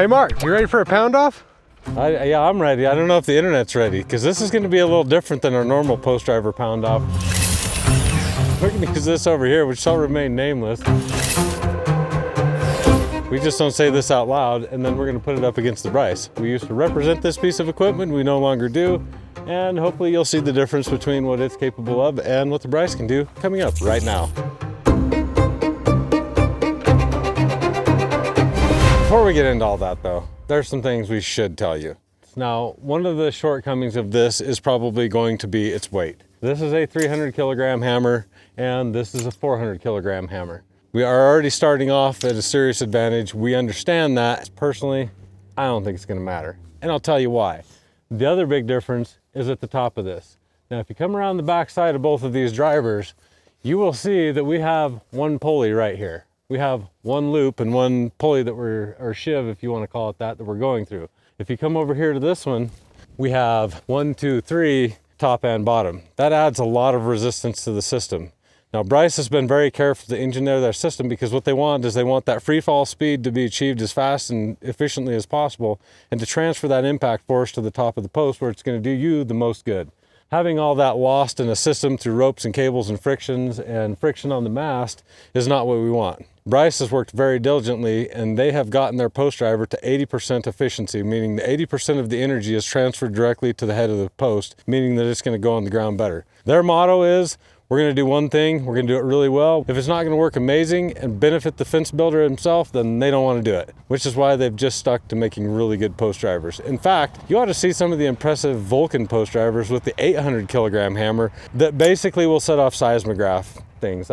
Hey Mark, you ready for a pound off? Yeah, I'm ready. I don't know if the internet's ready, because this is going to be a little different than our normal Post Driver pound off. We're going to use this over here, which shall remain nameless. We just don't say this out loud, and then we're going to put it up against the Bryce. We used to represent this piece of equipment, we no longer do, and hopefully you'll see the difference between what it's capable of and what the Bryce can do coming up right now. Before we get into all that though, there's some things we should tell you. Now, one of the shortcomings of this is probably going to be its weight. This is a 300 kilogram hammer, and this is a 400 kilogram hammer. We are already starting off at a serious advantage. We understand that. Personally, I don't think it's gonna matter. And I'll tell you why. The other big difference is at the top of this. Now, if you come around the back side of both of these drivers, you will see that we have one pulley right here. We have one loop and one pulley that or shiv, if you want to call it that we're going through. If you come over here to this one, we have 1, 2, 3, top and bottom. That adds a lot of resistance to the system. Now, Bryce has been very careful to engineer their system, because what they want is they want that free fall speed to be achieved as fast and efficiently as possible, and to transfer that impact force to the top of the post where it's going to do you the most good. Having all that lost in a system through ropes and cables and friction on the mast is not what we want. Bryce has worked very diligently, and they have gotten their Post Driver to 80% efficiency, meaning the 80% of the energy is transferred directly to the head of the post, meaning that it's going to go on the ground better. Their motto is, we're going to do one thing, we're going to do it really well. If it's not going to work amazing and benefit the fence builder himself, then they don't want to do it, which is why they've just stuck to making really good Post Drivers. In fact, you ought to see some of the impressive Vulcan Post Drivers with the 800 kilogram hammer that basically will set off seismograph things.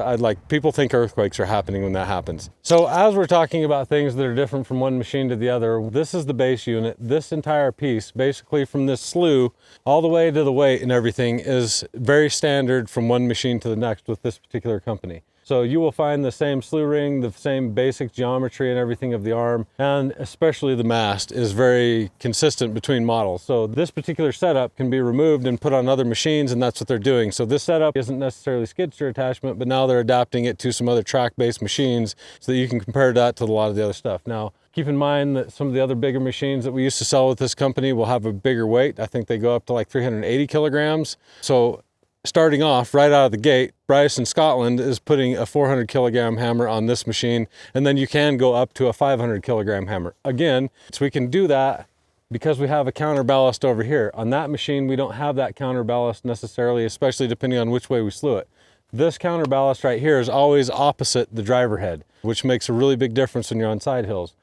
People think earthquakes are happening when that happens. So as we're talking about things that are different from one machine to the other, this is the base unit. This entire piece, basically from this slew all the way to the weight and everything, is very standard from one machine to the next with this particular company. So you will find the same slew ring, the same basic geometry and everything of the arm, and especially the mast is very consistent between models. So this particular setup can be removed and put on other machines, and that's what they're doing. So this setup isn't necessarily skid steer attachment, but now they're adapting it to some other track-based machines so that you can compare that to a lot of the other stuff. Now, keep in mind that some of the other bigger machines that we used to sell with this company will have a bigger weight. I think they go up to like 380 kilograms. So starting off right out of the gate, Bryce in Scotland is putting a 400 kilogram hammer on this machine, and then you can go up to a 500 kilogram hammer. Again, so we can do that because we have a counterballast over here. On that machine, we don't have that counterballast necessarily, especially depending on which way we slew it. This counterballast right here is always opposite the driver head, which makes a really big difference when you're on side hills.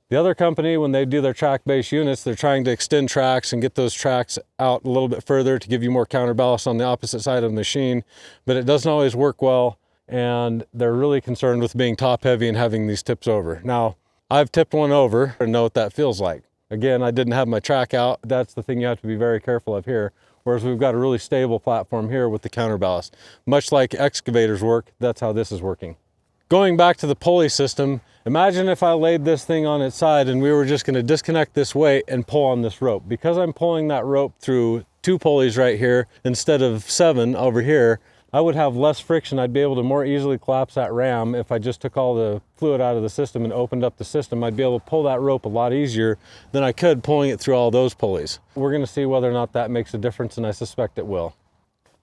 The other company, when they do their track-based units, they're trying to extend tracks and get those tracks out a little bit further to give you more counterballast on the opposite side of the machine, but it doesn't always work well, and they're really concerned with being top-heavy and having these tips over. Now, I've tipped one over and know what that feels like. Again, I didn't have my track out. That's the thing you have to be very careful of here, whereas we've got a really stable platform here with the counterballast. Much like excavators work, that's how this is working. Going back to the pulley system, imagine if I laid this thing on its side and we were just going to disconnect this weight and pull on this rope. Because I'm pulling that rope through 2 pulleys right here instead of 7 over here, I would have less friction. I'd be able to more easily collapse that ram. If I just took all the fluid out of the system and opened up the system, I'd be able to pull that rope a lot easier than I could pulling it through all those pulleys. We're going to see whether or not that makes a difference, and I suspect it will.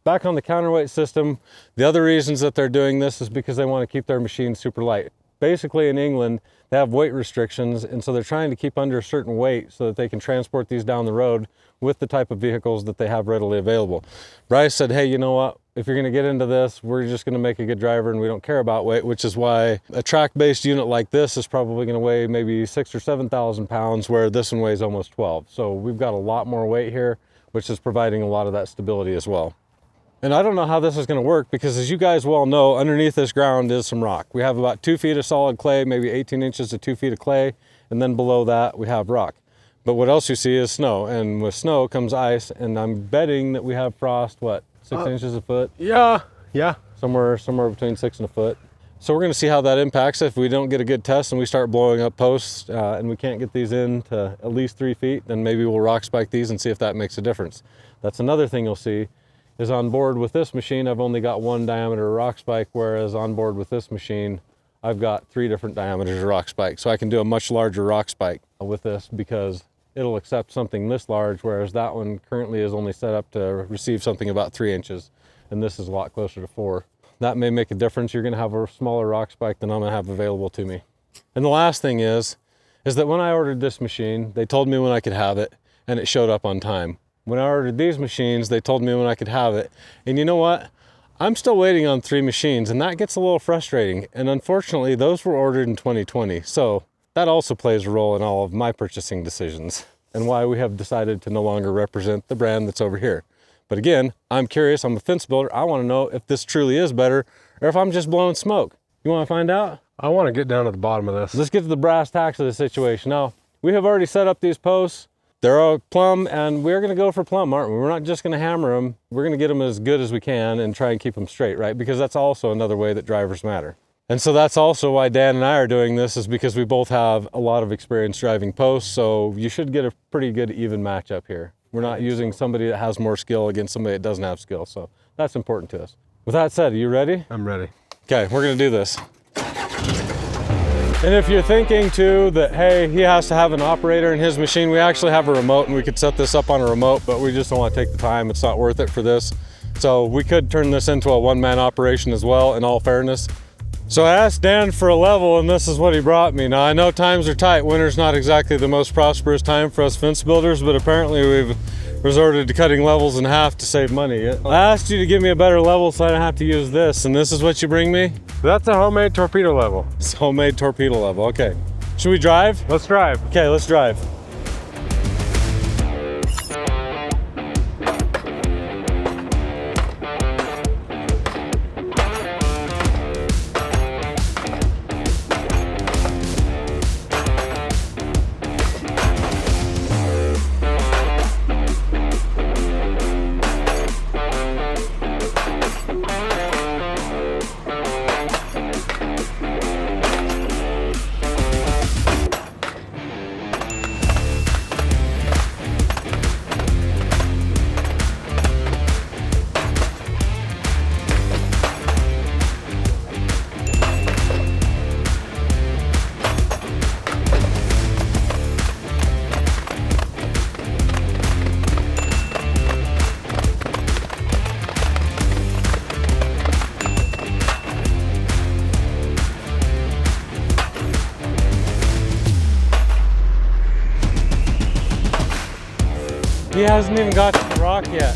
Back on the counterweight system, the other reasons that they're doing this is because they want to keep their machines super light. Basically in England, they have weight restrictions, and so they're trying to keep under a certain weight so that they can transport these down the road with the type of vehicles that they have readily available. Bryce said, hey, you know what? If you're going to get into this, we're just going to make a good driver and we don't care about weight, which is why a track-based unit like this is probably going to weigh maybe 6,000 or 7,000 pounds, where this one weighs almost 12. So we've got a lot more weight here, which is providing a lot of that stability as well. And I don't know how this is going to work, because as you guys well know, underneath this ground is some rock. We have about 2 feet of solid clay, maybe 18 inches to 2 feet of clay, and then below that we have rock. But what else you see is snow, and with snow comes ice, and I'm betting that we have frost, what, 6 inches a foot? Yeah. Somewhere between 6 and a foot. So we're going to see how that impacts. If we don't get a good test and we start blowing up posts and we can't get these in to at least 3 feet, then maybe we'll rock spike these and see if that makes a difference. That's another thing you'll see. Is on board with this machine, I've only got 1 diameter rock spike, whereas on board with this machine, I've got 3 different diameters of rock spike. So I can do a much larger rock spike with this because it'll accept something this large, whereas that one currently is only set up to receive something about 3 inches. And this is a lot closer to 4. That may make a difference. You're gonna have a smaller rock spike than I'm gonna have available to me. And the last thing is that when I ordered this machine, they told me when I could have it, and it showed up on time. When I ordered these machines, they told me when I could have it. And you know what? I'm still waiting on 3 machines, and that gets a little frustrating. And unfortunately, those were ordered in 2020. So that also plays a role in all of my purchasing decisions and why we have decided to no longer represent the brand that's over here. But again, I'm curious, I'm a fence builder. I wanna know if this truly is better or if I'm just blowing smoke. You wanna find out? I want to get down to the bottom of this. Let's get to the brass tacks of the situation. Now, we have already set up these posts. They're all plumb, and we're gonna go for plumb, aren't we? We're not just gonna hammer them. We're gonna get them as good as we can and try and keep them straight, right? Because that's also another way that drivers matter. And so that's also why Dan and I are doing this, is because we both have a lot of experience driving posts, so you should get a pretty good even matchup here. We're not using somebody that has more skill against somebody that doesn't have skill, so that's important to us. With that said, are you ready? I'm ready. Okay, we're gonna do this. And if you're thinking too that, hey, he has to have an operator in his machine, we actually have a remote and we could set this up on a remote, but we just don't want to take the time. It's not worth it for this. So we could turn this into a one-man operation as well, in all fairness. So I asked Dan for a level, and this is what he brought me. Now I know times are tight. Winter's not exactly the most prosperous time for us fence builders, but apparently we've resorted to cutting levels in half to save money. I asked you to give me a better level so I don't have to use this, and this is what you bring me? That's a homemade torpedo level. It's homemade torpedo level, okay. Should we drive? Let's drive. Okay, let's drive. He hasn't even got to the rock yet.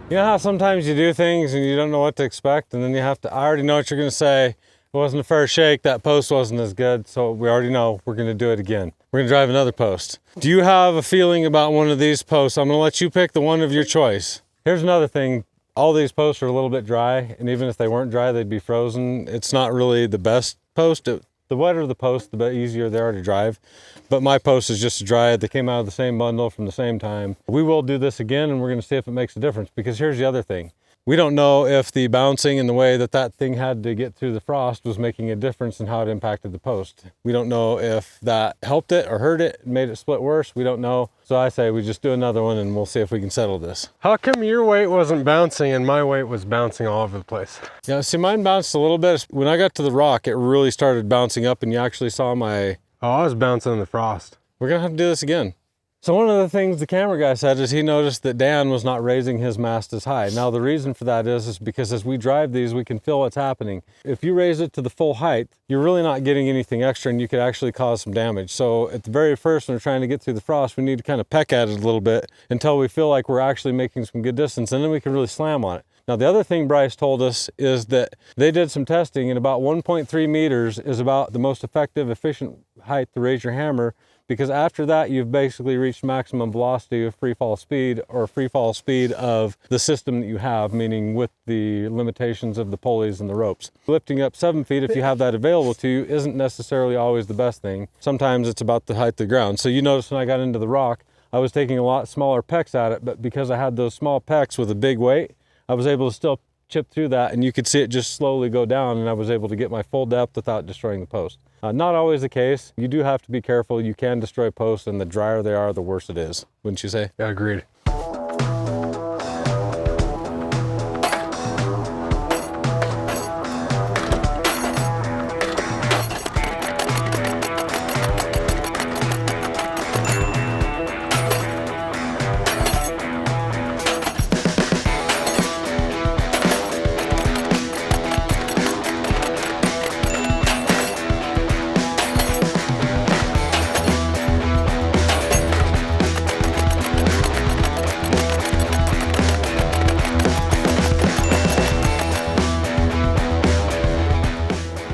You know how sometimes you do things and you don't know what to expect, and then you have to, I already know what you're gonna say. It wasn't a fair shake, that post wasn't as good, so we already know we're gonna do it again. We're gonna drive another post. Do you have a feeling about one of these posts? I'm gonna let you pick the one of your choice. Here's another thing. All these posts are a little bit dry, and even if they weren't dry, they'd be frozen. It's not really the best post. The wetter the post, the easier they are to drive. But my post is just dry. They came out of the same bundle from the same time. We will do this again, and we're gonna see if it makes a difference, because here's the other thing. We don't know if the bouncing and the way that that thing had to get through the frost was making a difference in how it impacted the post. We don't know if that helped it or hurt it, made it split worse. We don't know. So I say we just do another one and we'll see if we can settle this. How come your weight wasn't bouncing and my weight was bouncing all over the place? Yeah, see, mine bounced a little bit. When I got to the rock, it really started bouncing up, and you actually saw my... Oh, I was bouncing in the frost. We're gonna have to do this again. So one of the things the camera guy said is he noticed that Dan was not raising his mast as high. Now the reason for that is because as we drive these, we can feel what's happening. If you raise it to the full height, you're really not getting anything extra, and you could actually cause some damage. So at the very first, when we're trying to get through the frost, we need to kind of peck at it a little bit until we feel like we're actually making some good distance, and then we can really slam on it. Now the other thing Bryce told us is that they did some testing, and about 1.3 meters is about the most effective, efficient height to raise your hammer, because after that, you've basically reached maximum velocity of free fall speed, or free fall speed of the system that you have, meaning with the limitations of the pulleys and the ropes. Lifting up 7 feet, if you have that available to you, isn't necessarily always the best thing. Sometimes it's about the height of the ground. So you notice when I got into the rock, I was taking a lot smaller pecks at it, but because I had those small pecks with a big weight, I was able to still chip through that, and you could see it just slowly go down, and I was able to get my full depth without destroying the post. Not always the case. You do have to be careful. You can destroy posts, and the drier they are, the worse it is. Wouldn't you say? Yeah, agreed.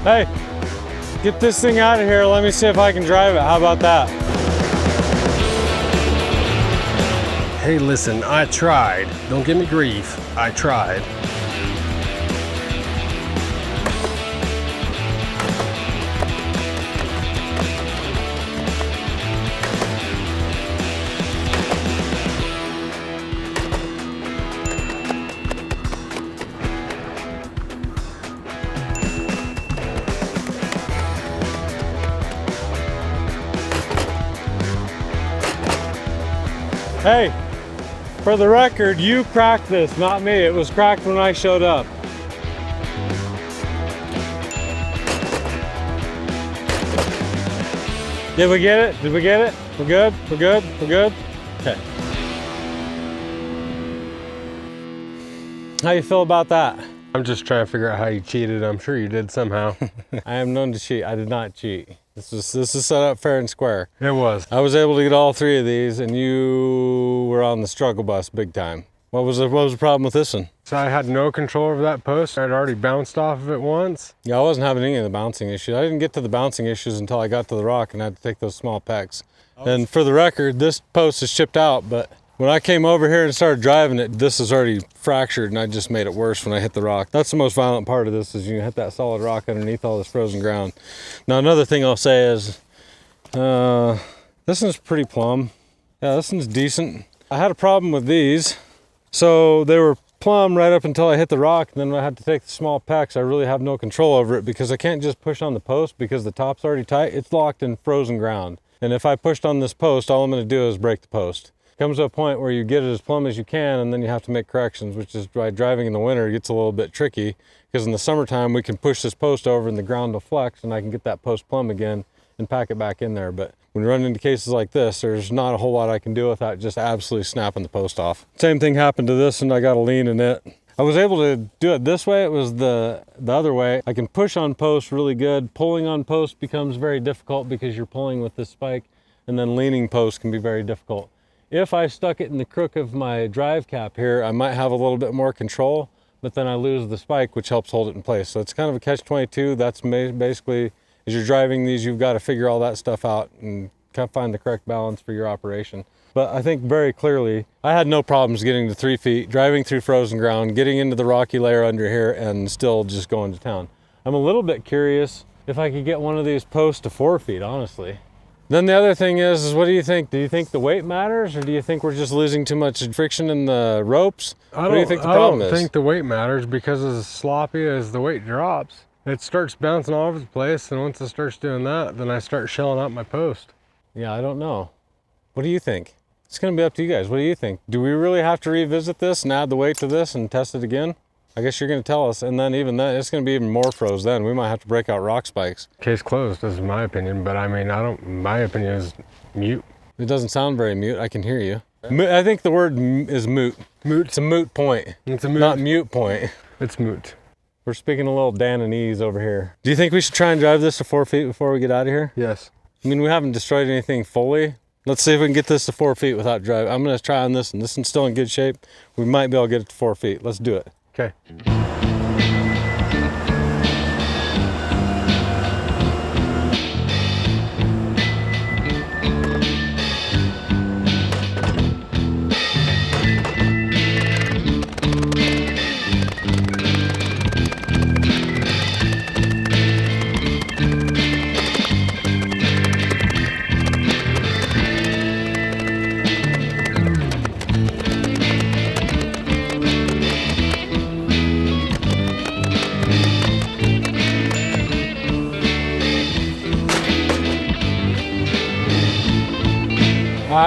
Hey, get this thing out of here. Let me see if I can drive it. How about that? Hey, listen, I tried. Don't give me grief. I tried. Hey, for the record, you cracked this, not me. It was cracked when I showed up. Did we get it? Did we get it? We're good? We're good? We're good? Okay. How you feel about that? I'm just trying to figure out how you cheated. I'm sure you did somehow. I am known to cheat. I did not cheat. This is set up fair and square. It was. I was able to get all 3 of these, and you were on the struggle bus big time. What was the problem with this one? So I had no control over that post. I'd already bounced off of it once. Yeah, I wasn't having any of the bouncing issues. I didn't get to the bouncing issues until I got to the rock and had to take those small pecks. And for the record, this post is chipped out, but when I came over here and started driving it, this is already fractured, and I just made it worse when I hit the rock. That's the most violent part of this, is you hit that solid rock underneath all this frozen ground. Now, another thing I'll say is, this one's pretty plumb. Yeah, this one's decent. I had a problem with these. So they were plumb right up until I hit the rock, and then when I had to take the small pecks, I really have no control over it because I can't just push on the post because the top's already tight. It's locked in frozen ground. And if I pushed on this post, all I'm gonna do is break the post. Comes to a point where you get it as plumb as you can, and then you have to make corrections, which is why driving in the winter gets a little bit tricky, because in the summertime we can push this post over and the ground will flex and I can get that post plumb again and pack it back in there. But when you run into cases like this, there's not a whole lot I can do without just absolutely snapping the post off. Same thing happened to this, and I got a lean in it. I was able to do it this way. It was the other way. I can push on post really good. Pulling on post becomes very difficult because you're pulling with this spike, and then leaning post can be very difficult. If I stuck it in the crook of my drive cap here, I might have a little bit more control, but then I lose the spike, which helps hold it in place. So it's kind of a catch-22. That's basically, as you're driving these, you've got to figure all that stuff out and kind of find the correct balance for your operation. But I think very clearly, I had no problems getting to 3 feet, driving through frozen ground, getting into the rocky layer under here, and still just going to town. I'm a little bit curious if I could get one of these posts to 4 feet, honestly. Then the other thing is what do you think? Do you think the weight matters, or do you think we're just losing too much friction in the ropes? What do you think the problem is? I don't think the weight matters, because as sloppy as the weight drops, it starts bouncing all over the place, and once it starts doing that, then I start shelling out my post. Yeah, I don't know. What do you think? It's gonna be up to you guys. What do you think? Do we really have to revisit this and add the weight to this and test it again? I guess you're gonna tell us, and then even then, it's gonna be even more froze then. We might have to break out rock spikes. Case closed, is my opinion, but I mean, my opinion is mute. It doesn't sound very mute, I can hear you. I think the word is moot. Moot? It's a moot point. It's a moot. Not mute point. It's moot. We're speaking a little Dananese over here. Do you think we should try and drive this to 4 feet before we get out of here? Yes. I mean, we haven't destroyed anything fully. Let's see if we can get this to 4 feet without driving. I'm gonna try on this, and this one's still in good shape. We might be able to get it to 4 feet. Let's do it. Okay.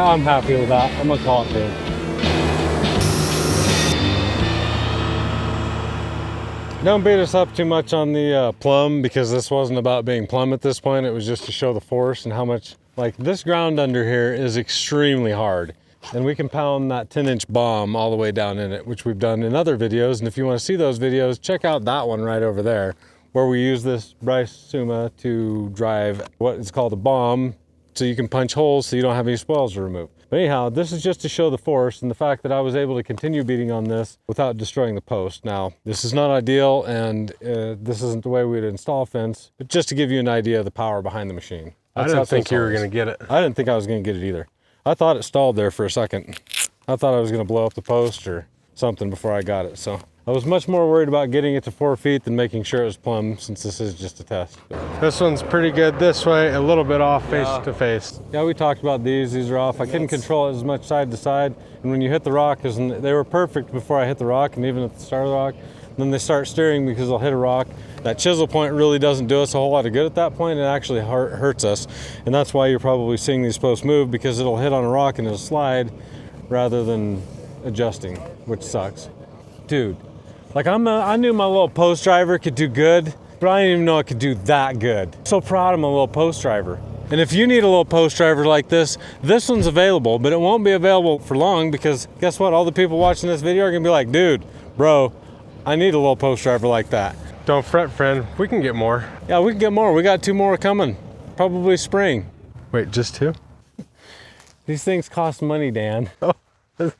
I'm happy with that. I'm gonna call it good. Don't beat us up too much on the plumb, because this wasn't about being plumb at this point. It was just to show the force and how much, like, this ground under here is extremely hard. And we can pound that 10-inch bomb all the way down in it, which we've done in other videos. And if you want to see those videos, check out that one right over there, where we use this Bryce-Suma to drive what is called a bomb, so you can punch holes so you don't have any spoils to remove. But anyhow, this is just to show the force and the fact that I was able to continue beating on this without destroying the post. Now, this is not ideal, and this isn't the way we'd install fence, but just to give you an idea of the power behind the machine. I didn't think you were going to get it. I didn't think I was going to get it either. I thought it stalled there for a second. I thought I was going to blow up the post or something before I got it. So I was much more worried about getting it to 4 feet than making sure it was plumb, since this is just a test. This one's pretty good this way, a little bit off face to face. Yeah, we talked about these. These are off. I couldn't control it as much side to side. And when you hit the rock, they were perfect before I hit the rock, and even at the start of the rock. Then they start steering because I'll hit a rock. That chisel point really doesn't do us a whole lot of good at that point. It actually hurts us. And that's why you're probably seeing these posts move, because it'll hit on a rock and it'll slide rather than adjusting, which sucks. Dude, like I knew my little post driver could do good, but I didn't even know it could do that good. So proud of my little post driver. And if you need a little post driver like this one's available, but it won't be available for long, because guess what? All the people watching this video are gonna be like, dude, bro, I need a little post driver like that. Don't fret, friend. We can get more. Yeah, we can get more. We got 2 more coming, probably spring. Wait, just 2? These things cost money, Dan. Oh, is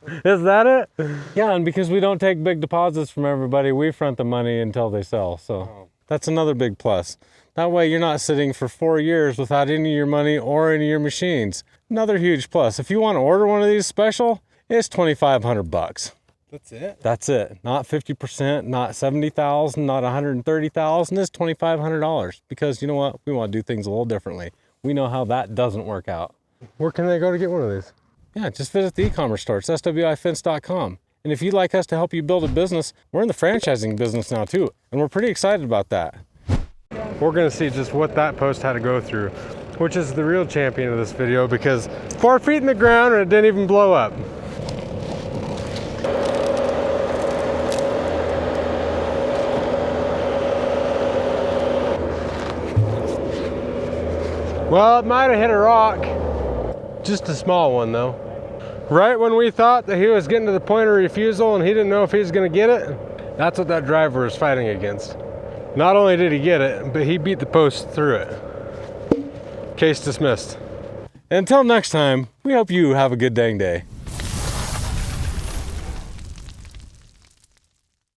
that it? Yeah, and because we don't take big deposits from everybody, we front the money until they sell. So that's another big plus. That way you're not sitting for 4 years without any of your money or any of your machines. Another huge plus. If you want to order one of these special, it's $2,500. That's it? That's it. Not 50%, not 70,000, not 130,000. It's $2,500, because you know what? We want to do things a little differently. We know how that doesn't work out. Where can they go to get one of these? Yeah, just visit the e-commerce store. It's swifence.com. And if you'd like us to help you build a business, we're in the franchising business now too, and we're pretty excited about that. We're going to see just what that post had to go through, which is the real champion of this video, because 4 feet in the ground and it didn't even blow up. Well, it might have hit a rock. Just a small one though. Right when we thought that he was getting to the point of refusal and he didn't know if he was going to get it, that's what that driver was fighting against. Not only did he get it, but he beat the post through it. Case dismissed. Until next time, we hope you have a good dang day.